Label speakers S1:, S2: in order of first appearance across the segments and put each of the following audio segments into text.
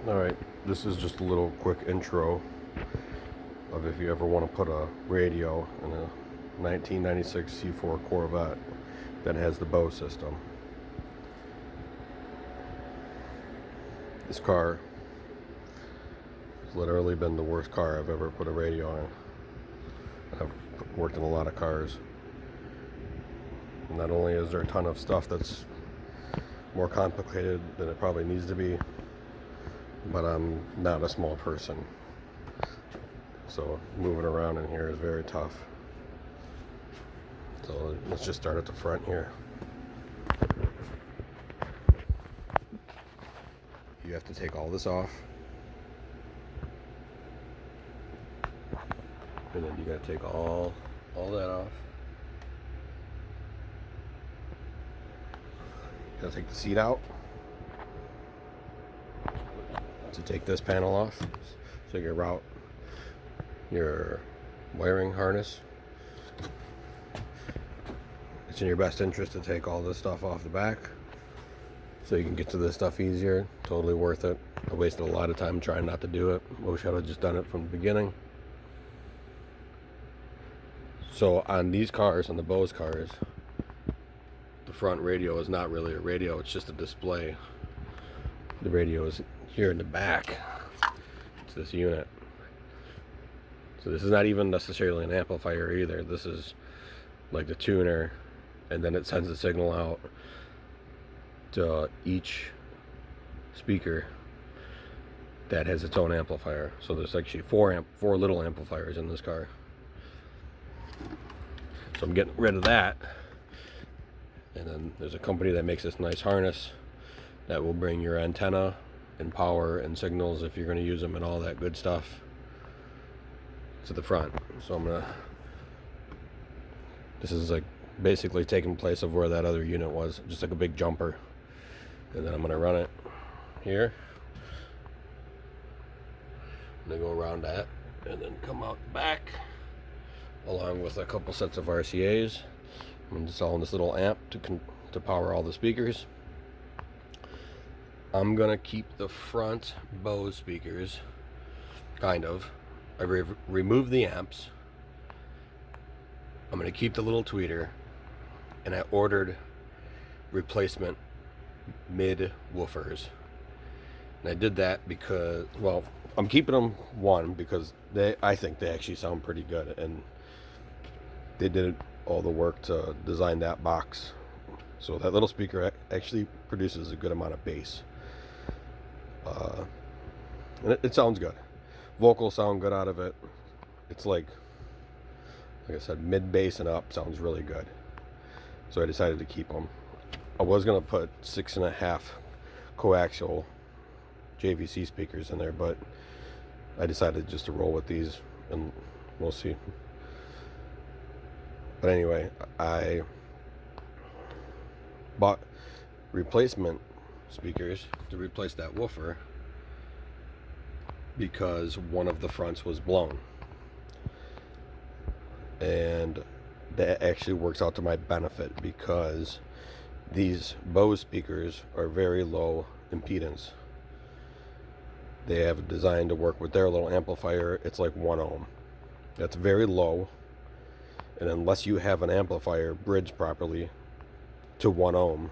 S1: Alright, this is just a little quick intro of if you ever want to put a radio in a 1996 C4 Corvette that has the Bose system. This car has literally been the worst car I've ever put a radio in. I've worked in a lot of cars. Not only is there a ton of stuff that's more complicated than it probably needs to be, but I'm not a small person, so moving around in here is very tough. So let's just start at the front here. You have to take all this off, and then you got to take all that off. You got to take the seat out to take this panel off, so you route your wiring harness. It's in your best interest to take all this stuff off the back so you can get to this stuff easier. Totally worth it. I wasted a lot of time trying not to do it. Wish I'd have just done it from the beginning. So on these cars, on the Bose cars, the front radio is not really a radio, it's just a display. The radio is here in the back. It's this unit. So this is not even necessarily an amplifier either. This is like the tuner, and then it sends a signal out to each speaker that has its own amplifier. So there's actually four little amplifiers in this car. So I'm getting rid of that. And then there's a company that makes this nice harness that will bring your antenna and power and signals, if you're going to use them, and all that good stuff to the front. So this is like basically taking place of where that other unit was, just like a big jumper. And then I'm going to run it here, and then go around that, and then come out back along with a couple sets of RCAs. I'm installing this little amp to power all the speakers. I'm gonna keep the front Bose speakers, kind of. I removed the amps. I'm gonna keep the little tweeter, and I ordered replacement mid woofers. And I did that because, well, I'm keeping them, one, because I think they actually sound pretty good, and they did all the work to design that box. So that little speaker actually produces a good amount of bass. And it sounds good. Vocals sound good out of it. It's like I said, mid bass and up sounds really good. So I decided to keep them. I was gonna put 6.5 coaxial JVC speakers in there, but I decided just to roll with these, and we'll see. But anyway, I bought replacement speakers to replace that woofer because one of the fronts was blown, and that actually works out to my benefit because these Bose speakers are very low impedance. They have designed to work with their little amplifier. It's like 1 ohm. That's very low. And unless you have an amplifier bridged properly to 1 ohm,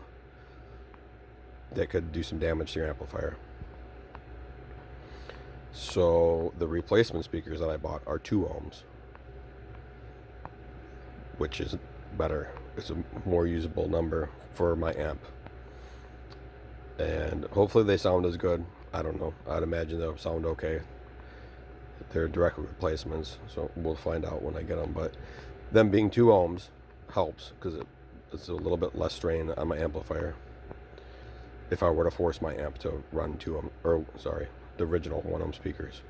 S1: that could do some damage to your amplifier. So the replacement speakers that I bought are 2 ohms, which is better. It's a more usable number for my amp. And hopefully they sound as good. I don't know. I'd imagine they'll sound okay. They're direct replacements, so we'll find out when I get them. But them being 2 ohms helps because it's a little bit less strain on my amplifier if I were to force my amp to run 2 ohm, or sorry, the original 1 ohm speakers.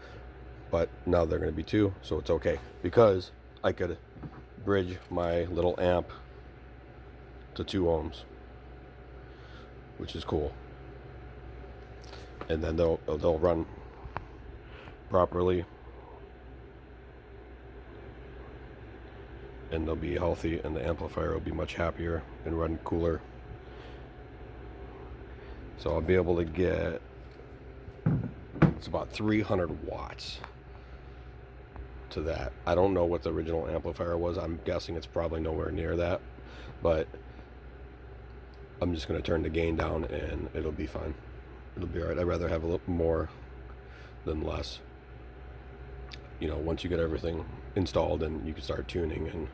S1: But now they're going to be 2, so it's okay because I could bridge my little amp to 2 ohms, which is cool. And then they'll run properly, and they'll be healthy, and the amplifier will be much happier and run cooler. So I'll be able to get It's about 300 watts to that. I don't know what the original amplifier was. I'm guessing it's probably nowhere near that, but I'm just going to turn the gain down and it'll be fine. It'll be all right. I'd rather have a little more than less. You know, once you get everything installed and you can start tuning and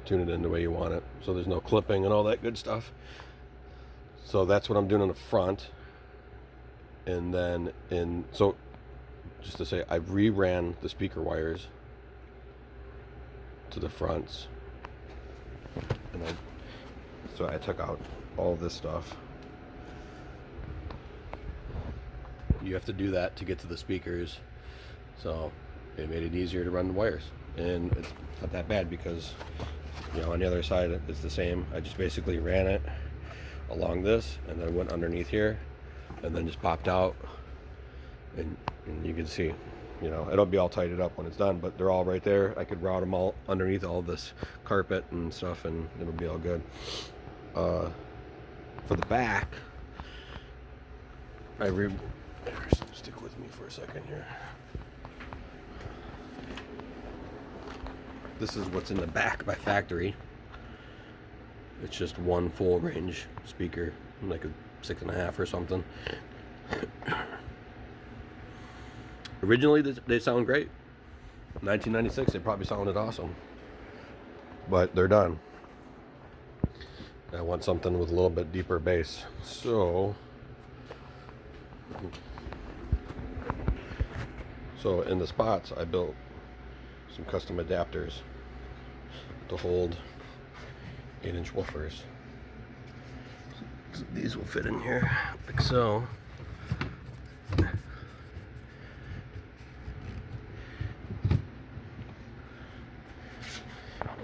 S1: tune it in the way you want it, so there's no clipping and all that good stuff. So that's what I'm doing in the front. And then so just to say, I reran the speaker wires to the fronts, and so I took out all this stuff. You have to do that to get to the speakers, so it made it easier to run the wires, and it's not that bad because, you know, on the other side it's the same. I just basically ran it along this and then went underneath here and then just popped out, and you can see, you know, it'll be all tightened up when it's done, but they're all right there. I could route them all underneath all this carpet and stuff, and it'll be all good. For the back, stick with me for a second here. This is what's in the back by factory. It's just one full range speaker, like a 6.5 or something. Originally they sound great. 1996 they probably sounded awesome, but they're done. I want something with a little bit deeper bass, so in the spots I built some custom adapters to hold 8-inch woofers. So these will fit in here like so. And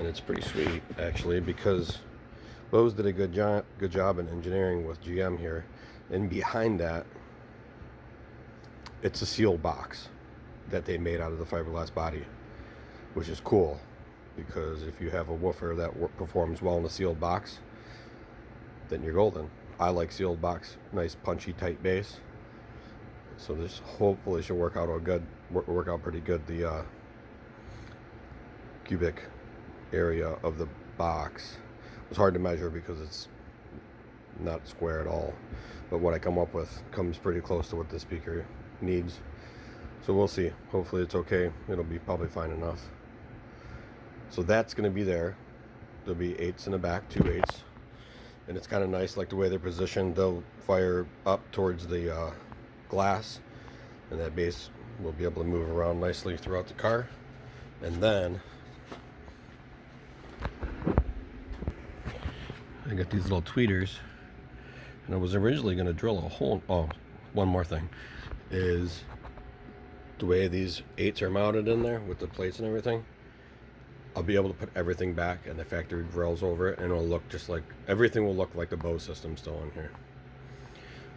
S1: it's pretty sweet actually, because Bose did a good job in engineering with GM here, and behind that it's a sealed box that they made out of the fiberglass body, which is cool, because if you have a woofer that performs well in a sealed box, then you're golden. I like sealed box, nice punchy tight bass. So this hopefully should work out pretty good. The cubic area of the box was hard to measure because it's not square at all, but what I come up with comes pretty close to what the speaker needs. So we'll see. Hopefully it's okay. It'll be probably fine enough. So that's going to be there. There'll be 8s in the back, 2 8s, and it's kind of nice, like the way they're positioned. They'll fire up towards the glass, and that bass will be able to move around nicely throughout the car. And then I got these little tweeters, and I was originally going to drill a hole. Oh, one more thing is the way these 8s are mounted in there with the plates and everything. I'll be able to put everything back and the factory grills over it, and it'll look just like, everything will look like the Bose system still in here,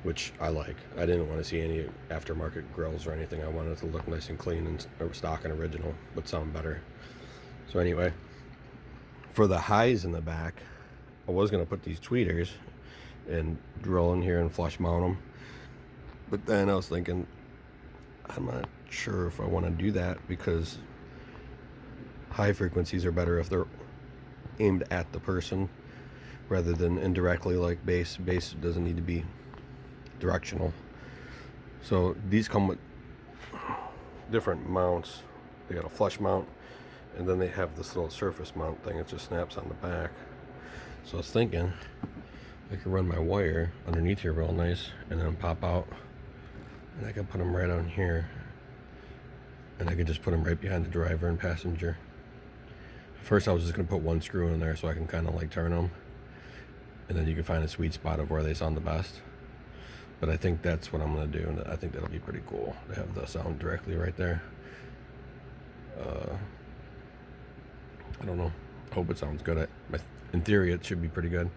S1: which I like. I didn't want to see any aftermarket grills or anything. I wanted it to look nice and clean and stock and original, but sound better. So anyway, for the highs in the back, I was going to put these tweeters and drill in here and flush mount them, but then I was thinking, I'm not sure if I want to do that, because high frequencies are better if they're aimed at the person rather than indirectly like bass. Bass doesn't need to be directional. So these come with different mounts. They got a flush mount, and then they have this little surface mount thing. It just snaps on the back. So I was thinking I could run my wire underneath here real nice and then pop out, and I can put them right on here, and I could just put them right behind the driver and passenger. First I was just going to put one screw in there so I can kind of like turn them, and then you can find a sweet spot of where they sound the best. But I think that's what I'm going to do, and I think that'll be pretty cool to have the sound directly right there. I don't know. I hope it sounds good. In theory it should be pretty good.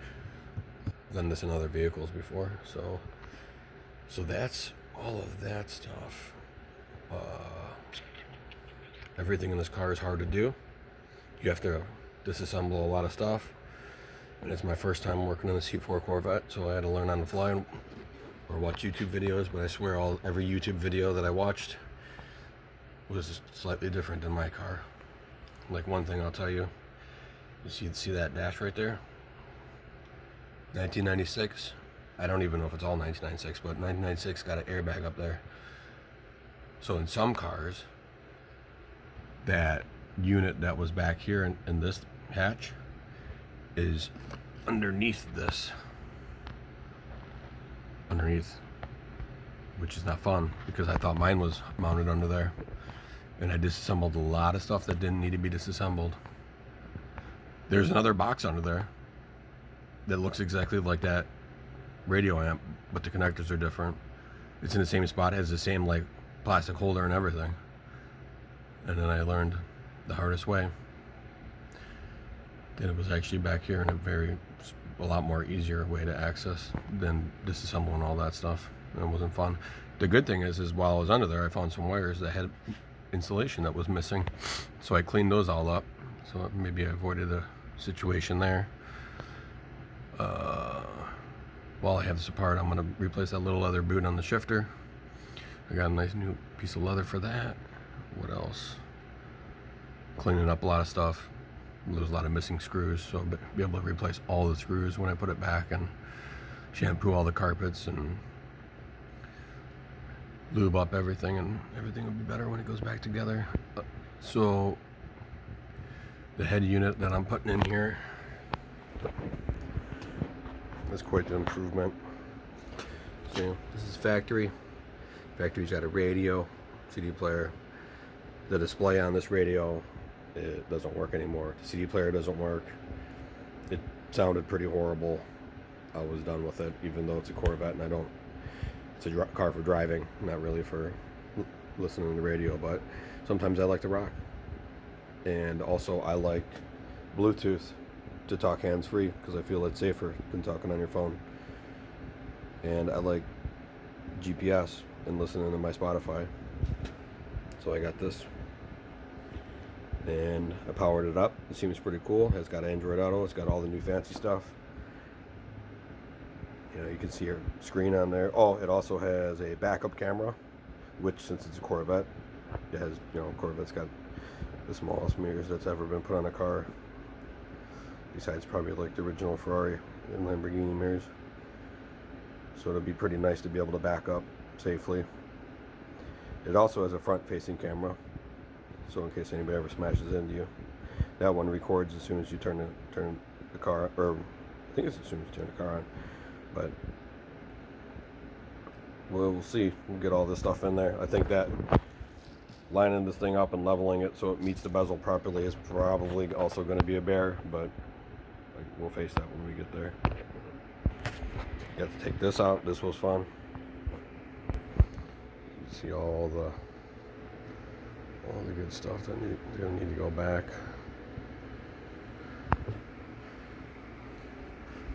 S1: I've done this in other vehicles before, so that's all of that stuff. Everything in this car is hard to do. You have to disassemble a lot of stuff, and it's my first time working in a C4 Corvette, so I had to learn on the fly, or or watch YouTube videos, but I swear every YouTube video that I watched was slightly different than my car. Like, one thing I'll tell you, you see that dash right there? 1996. I don't even know if it's all 1996, but 1996 got an airbag up there. So in some cars, that unit that was back here in this hatch is underneath this. Underneath. Which is not fun, because I thought mine was mounted under there. And I disassembled a lot of stuff that didn't need to be disassembled. There's another box under there that looks exactly like that radio amp, but the connectors are different. It's in the same spot, has the same like plastic holder and everything. And then I learned the hardest way that it was actually back here in a lot more easier way to access than disassembling all that stuff. And it wasn't fun. The good thing is while I was under there, I found some wires that had insulation that was missing, so I cleaned those all up, so maybe I avoided a situation there. While I have this apart, I'm going to replace that little leather boot on the shifter. I got a nice new piece of leather for that. What else? Cleaning up a lot of stuff. There's a lot of missing screws, so I'll be able to replace all the screws when I put it back, and shampoo all the carpets and lube up everything, and everything will be better when it goes back together. So the head unit that I'm putting in here is quite the improvement. So this is factory. Factory's got a radio, CD player. The display on this radio, it doesn't work anymore. The CD player doesn't work. It sounded pretty horrible. I was done with it, even though it's a Corvette and it's a car for driving, not really for listening to the radio, but sometimes I like to rock. And also I like Bluetooth to talk hands-free, because I feel it's safer than talking on your phone. And I like GPS and listening to my Spotify. So I got this, and I powered it up. It seems pretty cool. It's got Android Auto. It's got all the new fancy stuff. You know, you can see your screen on there. Oh, it also has a backup camera, which, since it's a Corvette, it has, Corvette's got the smallest mirrors that's ever been put on a car, besides probably like the original Ferrari and Lamborghini mirrors. So it'll be pretty nice to be able to back up safely. It also has a front-facing camera, so in case anybody ever smashes into you. That one records as soon as you turn the car, or I think it's as soon as you turn the car on. But we'll see. We'll get all this stuff in there. I think that lining this thing up and leveling it so it meets the bezel properly is probably also going to be a bear, but we'll face that when we get there. Got to take this out. This was fun. You can see all the good stuff that need to go back.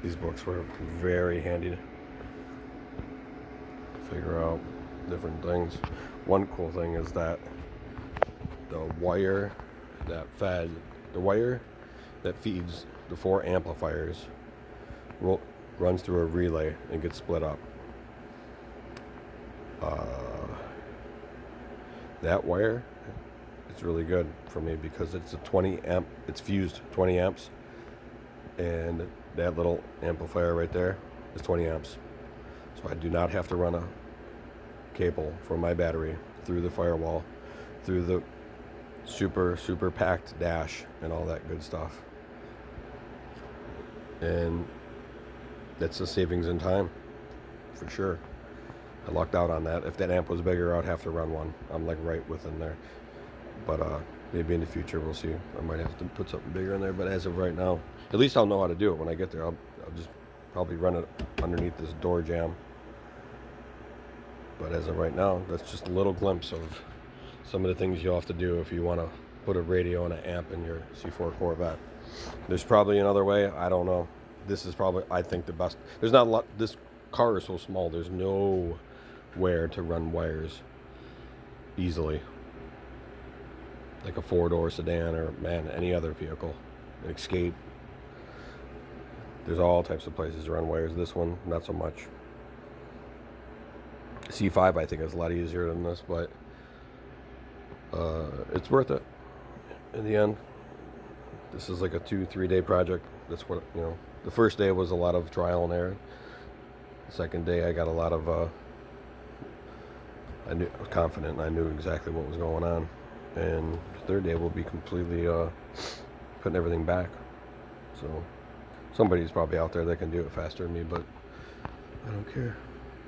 S1: These books were very handy to figure out different things. One cool thing is that the wire that feeds the 4 amplifiers runs through a relay and gets split up. That wire, it's really good for me because it's it's fused 20 amps, and that little amplifier right there is 20 amps. So I do not have to run a cable from my battery through the firewall, through the super packed dash and all that good stuff. And that's a savings in time, for sure. I lucked out on that. If that amp was bigger, I'd have to run one. I'm like right within there. But maybe in the future, we'll see. I might have to put something bigger in there. But as of right now, at least I'll know how to do it when I get there. I'll just probably run it underneath this door jamb. But as of right now, that's just a little glimpse of some of the things you'll have to do if you want to put a radio and an amp in your C4 Corvette. There's probably another way. I don't know. This is probably, I think, the best. There's not a lot. This car is so small. There's nowhere to run wires easily, like a 4-door sedan or any other vehicle, an Escape. There's all types of places to run wires. This one, not so much. C5 I think is a lot easier than this, but it's worth it in the end. This is like a 2-3 day project. That's what, you know, the first day was a lot of trial and error. The second day I got a lot of I was confident and I knew exactly what was going on. And the third day will be completely putting everything back. So somebody's probably out there that can do it faster than me, but I don't care.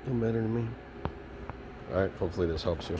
S1: Don't matter to me. Alright, hopefully this helps you.